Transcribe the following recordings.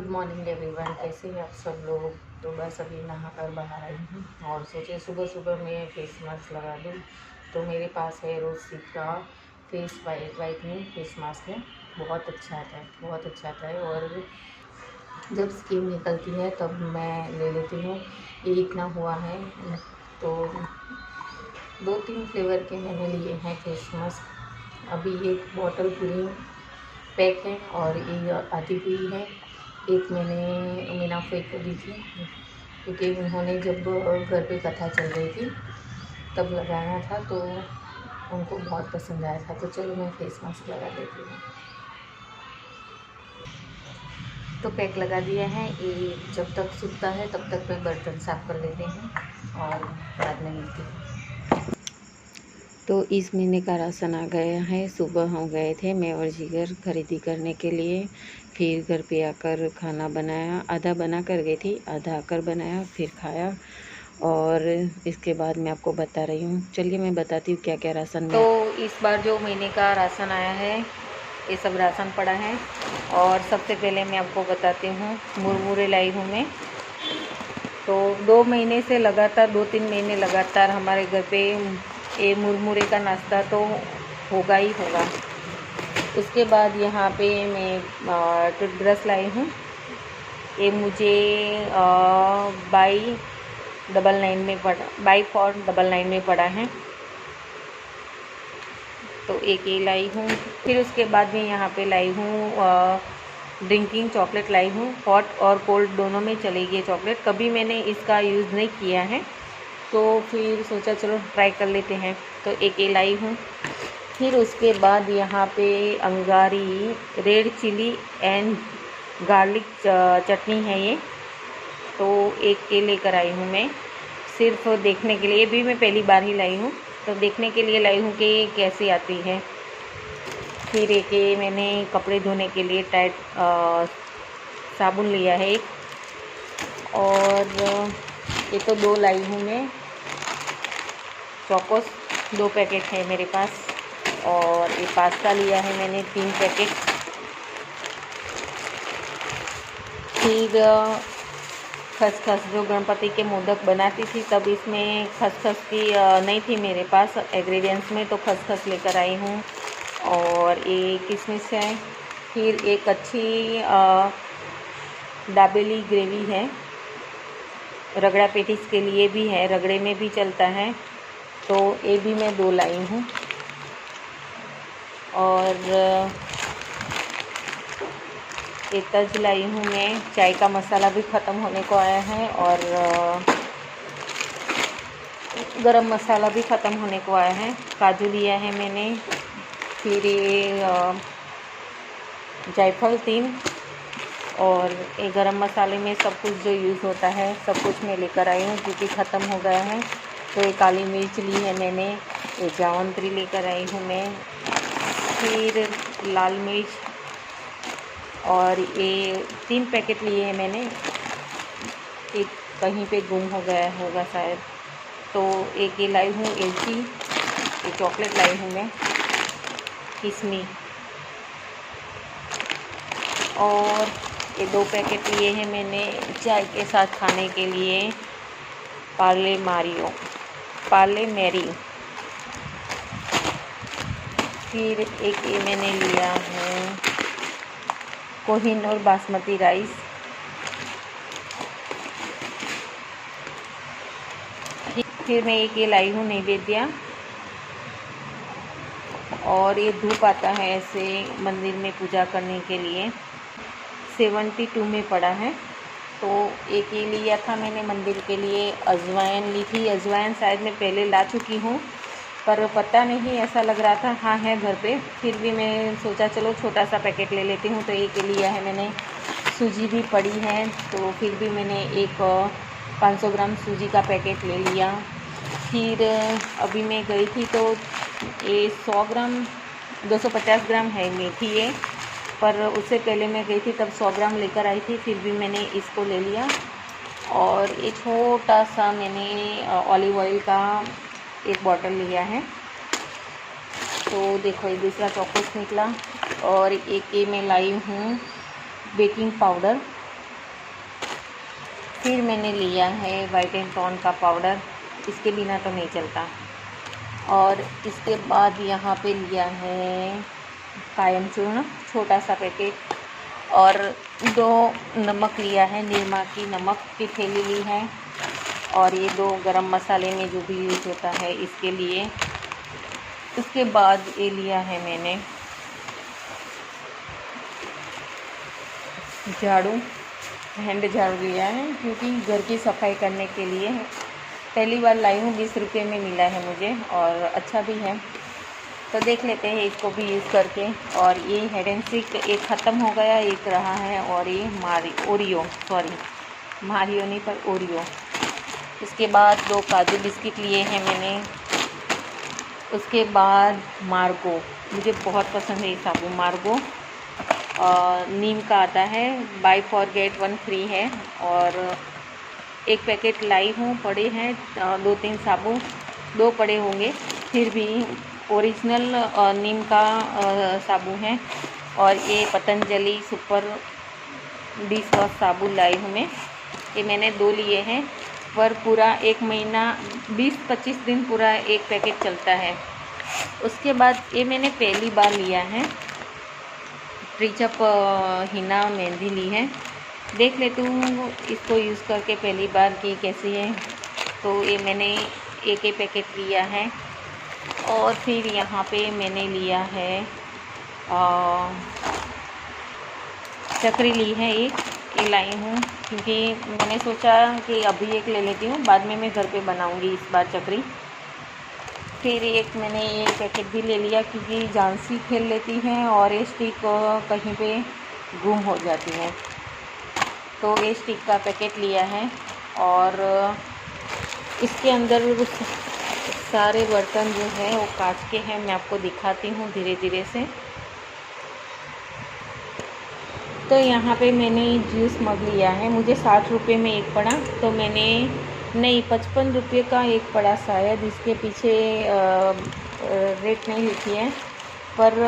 Good morning everyone, कैसे हैं आप सब लोग। तो बस अभी नहा कर बाहर आई हूँ और सोचे सुबह सुबह मैं फेस मास्क लगा दूँ। तो मेरे पास है रोज़ का फेस वाइटनिंग फेस मास्क है। बहुत अच्छा आता है, बहुत अच्छा आता है। और जब स्किन निकलती है तब मैं ले लेती हूँ। ये इतना हुआ है तो 2-3 फ्लेवर के मैंने लिए हैं फेस मास्क। अभी एक बॉटल पूरी पैक है और ये आधी हुई है। एक मैंने मीना फेंक दी थी क्योंकि उन्होंने जब घर पे कथा चल रही थी तब लगाया था तो उनको बहुत पसंद आया था। तो चलो मैं फेस मास्क लगा देती हूँ। तो पैक लगा दिया है। ये जब तक सूखता है तब तक मैं बर्तन साफ़ कर लेते हैं और बाद में मिलती हूँ। तो इस महीने का राशन आ गया है। सुबह हम गए थे मैं और जिगर खरीदी करने के लिए। फिर घर पे आकर खाना बनाया, आधा बना कर गई थी, आधा आकर बनाया, फिर खाया। और इसके बाद मैं आपको बता रही हूँ। चलिए मैं बताती हूँ क्या क्या राशन में। तो इस बार जो महीने का राशन आया है ये सब राशन पड़ा है। और सबसे पहले मैं आपको बताती हूँ मुरमुरे लाई हूँ मैं। तो 2 महीने से लगातार 2-3 महीने लगातार हमारे घर पे ये मुरमुरे का नाश्ता तो होगा ही होगा। उसके बाद यहाँ पे मैं टूथब्रश लाई हूँ। ये मुझे बाई 499 में पड़ा है। तो एक ये लाई हूँ। फिर उसके बाद मैं यहाँ पे लाई हूँ ड्रिंकिंग चॉकलेट लाई हूँ। हॉट और कोल्ड दोनों में चलेगी चॉकलेट। कभी मैंने इसका यूज़ नहीं किया है तो फिर सोचा चलो ट्राई कर लेते हैं। तो एक ये लाई हूँ। फिर उसके बाद यहाँ पे अंगारी red chilli and garlic chutney है ये। तो एक के लेकर आई हूँ मैं सिर्फ देखने के लिए। ये भी मैं पहली बार ही लाई हूँ तो देखने के लिए लाई हूँ कि ये कैसी आती है। फिर एक ये मैंने कपड़े धोने के लिए टाइट साबुन लिया है एक। और ये तो 2 लाई हूँ मैं। चौकोस 2 पैकेट है मेरे पास। और ये पास्ता लिया है मैंने 3 पैकेट। फिर खसखस जो गणपति के मोदक बनाती थी तब इसमें खसखस की नहीं थी मेरे पास इंग्रेडिएंट्स में, तो खसखस लेकर आई हूँ। और ये किशमिश है। फिर एक अच्छी दाबेली ग्रेवी है, रगड़ा पेटिस के लिए भी है, रगड़े में भी चलता है। तो ये भी मैं 2 लाई हूँ। और ये तज लाई हूँ मैं। चाय का मसाला भी ख़त्म होने को आया है और गरम मसाला भी ख़त्म होने को आया है। काजू लिया है मैंने। फिर ये जायफल 3। और ये गरम मसाले में सब कुछ जो यूज़ होता है सब कुछ मैं लेकर आई हूँ क्योंकि ख़त्म हो गया है। तो ये काली मिर्च ली है मैंने। ये जावंत्री लेकर आई हूँ मैं। फिर लाल मिर्च और ये 3 पैकेट लिए हैं मैंने। एक कहीं पे गुम हो गया होगा शायद। तो एक ये लाई हूँ एलची, ये चॉकलेट लाई हूँ मैं किस्मी। और ये 2 पैकेट लिए हैं मैंने चाय के साथ खाने के लिए पार्ले मैरी। फिर एक ये मैंने लिया है कोहिनूर बासमती राइस। फिर मैं एक ये लाई हूँ नैवेद्या। और ये धूप आता है ऐसे मंदिर में पूजा करने के लिए, 72 में पड़ा है। तो एक ये लिया था मैंने मंदिर के लिए। अजवाइन ली थी। अजवाइन शायद मैं पहले ला चुकी हूँ पर पता नहीं, ऐसा लग रहा था हाँ है घर पे। फिर भी मैं सोचा चलो छोटा सा पैकेट ले लेती हूँ। तो एक लिया है मैंने। सूजी भी पड़ी है तो फिर भी मैंने एक 500 ग्राम सूजी का पैकेट ले लिया। फिर अभी मैं गई थी तो ये 100 ग्राम 250 ग्राम है मेथी ये, पर उससे पहले मैं गई थी तब 100 ग्राम लेकर आई थी। फिर भी मैंने इसको ले लिया। और एक छोटा सा मैंने ऑलिव ऑयल का एक बॉटल लिया है। तो देखो ये दूसरा चौकोस निकला। और एक ये मैं लाई हूँ बेकिंग पाउडर फिर मैंने लिया है वाइट एंड टोन का पाउडर, इसके बिना तो नहीं चलता। और इसके बाद यहाँ पे लिया है कायम चूर्ण, छोटा सा पैकेट, और 2 नमक लिया है, निरमा की नमक की थैली ली है, और ये 2 गरम मसाले में जो भी यूज़ होता है इसके लिए। उसके बाद ये लिया है मैंने झाड़ू, हैंड झाड़ू लिया है, क्योंकि घर की सफाई करने के लिए पहली बार लाई हूँ। 20 रुपये में मिला है मुझे और अच्छा भी है, तो देख लेते हैं इसको भी यूज़ करके। और ये हेड एंड सीक एक ख़त्म हो गया, एक रहा है, और ये मारियो नहीं पर ओरियो। इसके बाद 2 काजू बिस्किट लिए हैं मैंने। उसके बाद मार्गो, मुझे बहुत पसंद है ये साबुन मार्गो, नीम का आता है, बाय 4 गेट 1 फ्री है। और एक पैकेट लाई हूँ, पड़े हैं 2-3 साबुन, 2 पड़े होंगे, फिर भी ओरिजिनल नीम का साबुन है। और ये पतंजलि सुपर डिश वॉश साबुन लाई हूँ मैं, ये मैंने 2 लिए हैं, पर पूरा 1 महीना 20-25 दिन पूरा एक पैकेट चलता है। उसके बाद ये मैंने पहली बार लिया है ट्रीचअप हिना मेहंदी ली है, देख लेती हूँ इसको यूज़ करके पहली बार कि कैसी है। तो ये मैंने एक पैकेट लिया है। और फिर यहाँ पे मैंने लिया है चक्री ली है, एक लाई हूँ, क्योंकि मैंने सोचा कि अभी एक ले लेती हूँ, बाद में मैं घर पे बनाऊँगी इस बार चक्री। फिर एक मैंने ये पैकेट भी ले लिया, क्योंकि झांसी खेल लेती हैं और ये स्टिक कहीं पे गुम हो जाती है, तो ये स्टिक का पैकेट लिया है। और इसके अंदर सारे बर्तन जो है वो कांच के हैं, मैं आपको दिखाती हूँ धीरे धीरे से। तो यहाँ पे मैंने जूस मग लिया है, मुझे 60 रुपये में एक पड़ा, तो मैंने नहीं 55 रुपये का एक पड़ा शायद, इसके पीछे रेट नहीं लिखी है, पर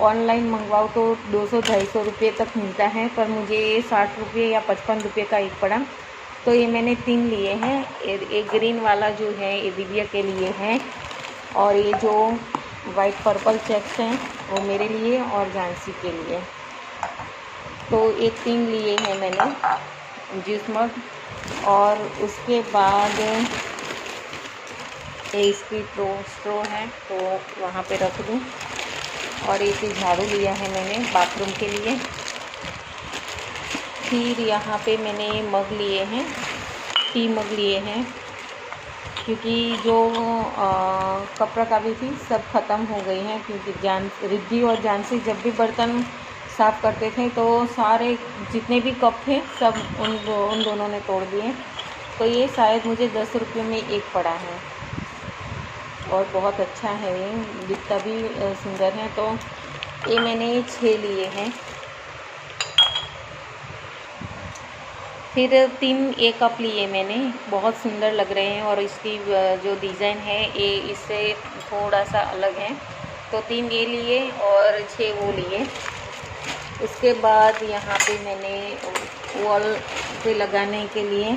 ऑनलाइन मंगवाओ तो 200-250 रुपये तक मिलता है, पर मुझे 60 रुपये या 55 रुपये का एक पड़ा। तो ये मैंने 3 लिए हैं, एक ग्रीन वाला जो है ये दिव्या के लिए है, और ये जो वाइट पर्पल चेक्स हैं वो मेरे लिए और झांसी के लिए। तो ये 3 लिए हैं मैंने जूस मग। और उसके बाद इसकी स्ट्रो है, तो वहाँ पे रख दूँ। और एक झाड़ू लिया है मैंने बाथरूम के लिए। फिर यहाँ पे मैंने मग लिए हैं, टी मग लिए हैं, क्योंकि जो कपड़ा का भी थी सब ख़त्म हो गई हैं, क्योंकि रिद्धि और जानसी जब भी बर्तन साफ़ करते थे तो सारे जितने भी कप थे सब उन दोनों ने तोड़ दिए। तो ये शायद मुझे 10 रुपये में एक पड़ा है, और बहुत अच्छा है, ये दिखता भी सुंदर है। तो ये मैंने 6 लिए हैं। फिर 3 एक कप लिए मैंने, बहुत सुंदर लग रहे हैं, और इसकी जो डिज़ाइन है ये इससे थोड़ा सा अलग है, तो 3 ये लिए और 6 वो लिए। उसके बाद यहाँ पे मैंने वॉल पे लगाने के लिए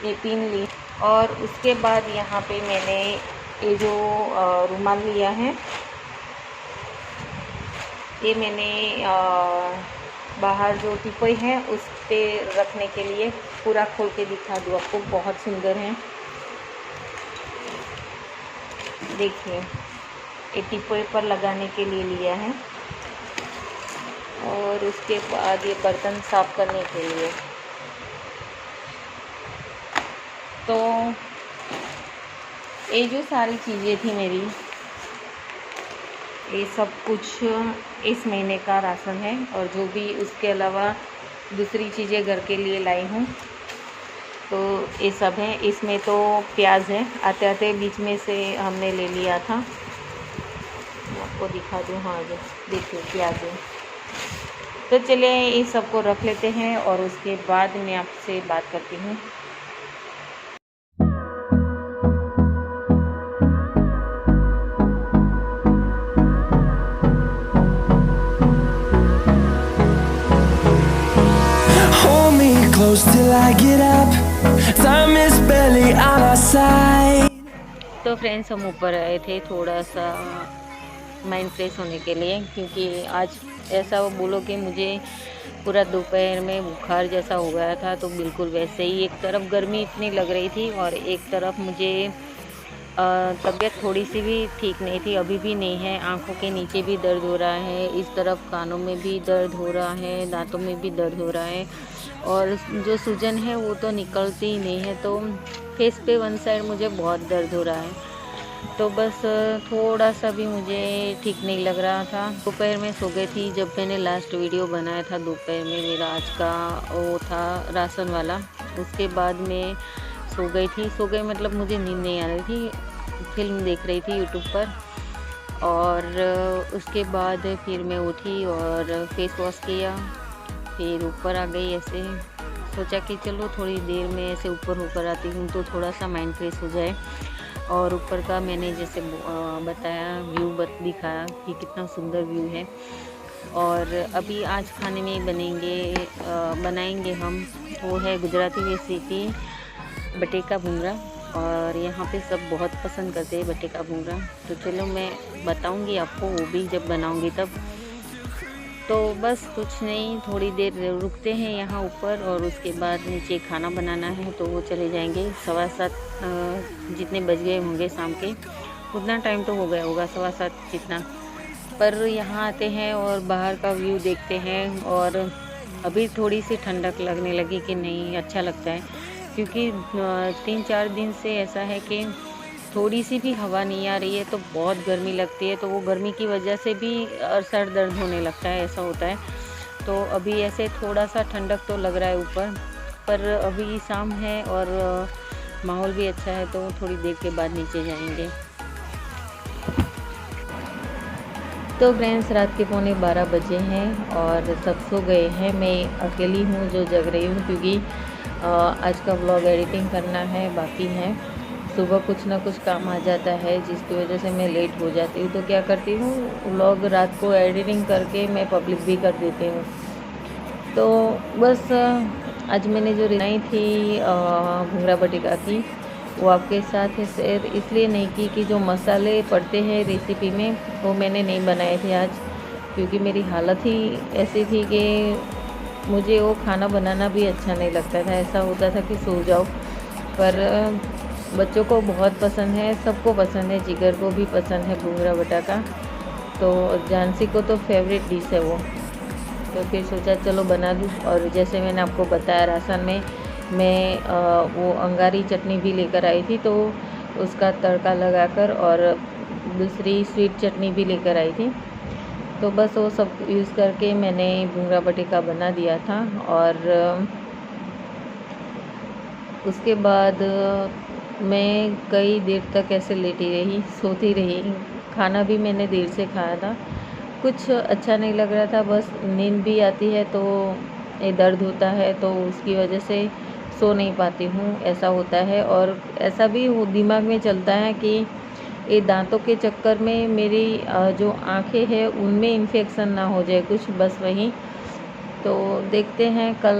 ये पिन ली, और उसके बाद यहाँ पे मैंने ये जो रुमाल लिया है, ये मैंने बाहर जो टिपोई है उस पे रखने के लिए, पूरा खोल के दिखा दूँ आपको, बहुत सुंदर है। देखिए ये टिपोई पर लगाने के लिए लिया है। और उसके बाद ये बर्तन साफ़ करने के लिए। तो ये जो सारी चीज़ें थी मेरी, ये सब कुछ इस महीने का राशन है, और जो भी उसके अलावा दूसरी चीज़ें घर के लिए लाई हूँ, तो ये सब है। इसमें तो प्याज है, आते आते बीच में से हमने ले लिया था, आपको दिखा दूँ। हाँ जी देखिए प्याज है। तो चलिए ये सबको रख लेते हैं, और उसके बाद मैं आपसे बात करती हूँ। Hold me close till I get up, Time is barely on our side. तो फ्रेंड्स हम ऊपर आए थे थोड़ा सा माइंड फ्रेश होने के लिए, क्योंकि आज ऐसा बोलो कि मुझे पूरा दोपहर में बुखार जैसा हो गया था। तो बिल्कुल वैसे ही, एक तरफ गर्मी इतनी लग रही थी और एक तरफ मुझे तबीयत थोड़ी सी भी ठीक नहीं थी, अभी भी नहीं है। आंखों के नीचे भी दर्द हो रहा है, इस तरफ कानों में भी दर्द हो रहा है, दांतों में भी दर्द हो रहा है, और जो सूजन है वो तो निकलती ही नहीं है। तो फेस पे वन साइड मुझे बहुत दर्द हो रहा है। तो बस थोड़ा सा भी मुझे ठीक नहीं लग रहा था। दोपहर में सो गई थी, जब मैंने लास्ट वीडियो बनाया था दोपहर में, मेरा आज का वो था राशन वाला। उसके बाद में सो गई मतलब मुझे नींद नहीं आ रही थी, फिल्म देख रही थी यूट्यूब पर। और उसके बाद फिर मैं उठी और फेस वॉश किया, फिर ऊपर आ गई। ऐसे सोचा कि चलो थोड़ी देर में ऐसे ऊपर होकर आती हूँ तो थोड़ा सा माइंड फ्रेश हो जाए। और ऊपर का मैंने जैसे बताया व्यू दिखाया कि कितना सुंदर व्यू है। और अभी आज खाने में बनाएंगे हम, वो है गुजराती रेसिपी बटेका भूंगरा, और यहाँ पे सब बहुत पसंद करते हैं बटेका भूंगरा। तो चलो मैं बताऊँगी आपको वो भी जब बनाऊँगी तब। तो बस कुछ नहीं, थोड़ी देर रुकते हैं यहाँ ऊपर और उसके बाद नीचे खाना बनाना है, तो वो चले जाएंगे 7:15 जितने बज गए होंगे शाम के, उतना टाइम तो हो गया होगा 7:15 जितना। पर यहाँ आते हैं और बाहर का व्यू देखते हैं, और अभी थोड़ी सी ठंडक लगने लगी कि नहीं अच्छा लगता है, क्योंकि 3-4 दिन से ऐसा है कि थोड़ी सी भी हवा नहीं आ रही है तो बहुत गर्मी लगती है। तो वो गर्मी की वजह से भी सर दर्द होने लगता है, ऐसा होता है। तो अभी ऐसे थोड़ा सा ठंडक तो लग रहा है ऊपर, पर अभी शाम है और माहौल भी अच्छा है, तो थोड़ी देर के बाद नीचे जाएंगे। तो फ्रेंड्स रात के 11:15 बजे हैं और सब सो गए हैं, मैं अकेली हूँ जो जग रही हूँ, क्योंकि आज का व्लॉग एडिटिंग करना है, बाकी है। सुबह कुछ ना कुछ काम आ जाता है जिसकी वजह से मैं लेट हो जाती हूँ। तो क्या करती हूँ, व्लॉग रात को एडिटिंग करके मैं पब्लिक भी कर देती हूँ। तो बस आज मैंने जो बनाई थी भूंगरा बटेका की, वो आपके साथ शेयर इसलिए नहीं की कि जो मसाले पड़ते हैं रेसिपी में वो मैंने नहीं बनाए थे आज, क्योंकि मेरी हालत ही ऐसी थी कि मुझे वो खाना बनाना भी अच्छा नहीं लगता था। ऐसा होता था कि सो जाओ। पर बच्चों को बहुत पसंद है, सबको पसंद है, जिगर को भी पसंद है भूंगरा बटाका। तो जानसी को तो फेवरेट डिश है वो। तो फिर सोचा चलो बना दूँ। और जैसे मैंने आपको बताया राशन में मैं वो अंगारी चटनी भी लेकर आई थी, तो उसका तड़का लगाकर, और दूसरी स्वीट चटनी भी लेकर आई थी। तो बस वो सब यूज़ करके मैंने भूंगरा बटेका बना दिया था। और उसके बाद मैं कई देर तक ऐसे लेटी रही, सोती रही। खाना भी मैंने देर से खाया था, कुछ अच्छा नहीं लग रहा था, बस नींद भी आती है तो ये दर्द होता है, तो उसकी वजह से सो नहीं पाती हूँ, ऐसा होता है। और ऐसा भी दिमाग में चलता है कि ये दांतों के चक्कर में मेरी जो आँखें हैं उनमें इन्फेक्शन ना हो जाए कुछ, बस वही। तो देखते हैं कल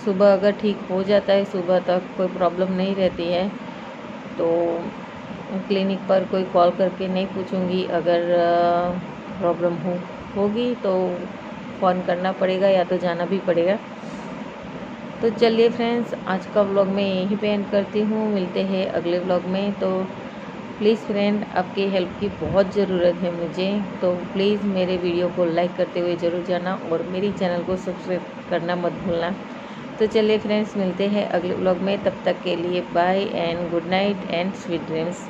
सुबह अगर ठीक हो जाता है, सुबह तक कोई प्रॉब्लम नहीं रहती है, तो क्लिनिक पर कोई कॉल करके नहीं पूछूंगी। अगर प्रॉब्लम होगी तो फ़ोन करना पड़ेगा या तो जाना भी पड़ेगा। तो चलिए फ्रेंड्स, आज का व्लॉग मैं यहीं पे एंड करती हूँ, मिलते हैं अगले व्लॉग में। तो प्लीज़ फ्रेंड, आपकी हेल्प की बहुत ज़रूरत है मुझे, तो प्लीज़ मेरे वीडियो को लाइक करते हुए ज़रूर जाना और मेरी चैनल को सब्सक्राइब करना मत भूलना। तो चलिए फ्रेंड्स, मिलते हैं अगले व्लॉग में, तब तक के लिए bye and good night and sweet dreams.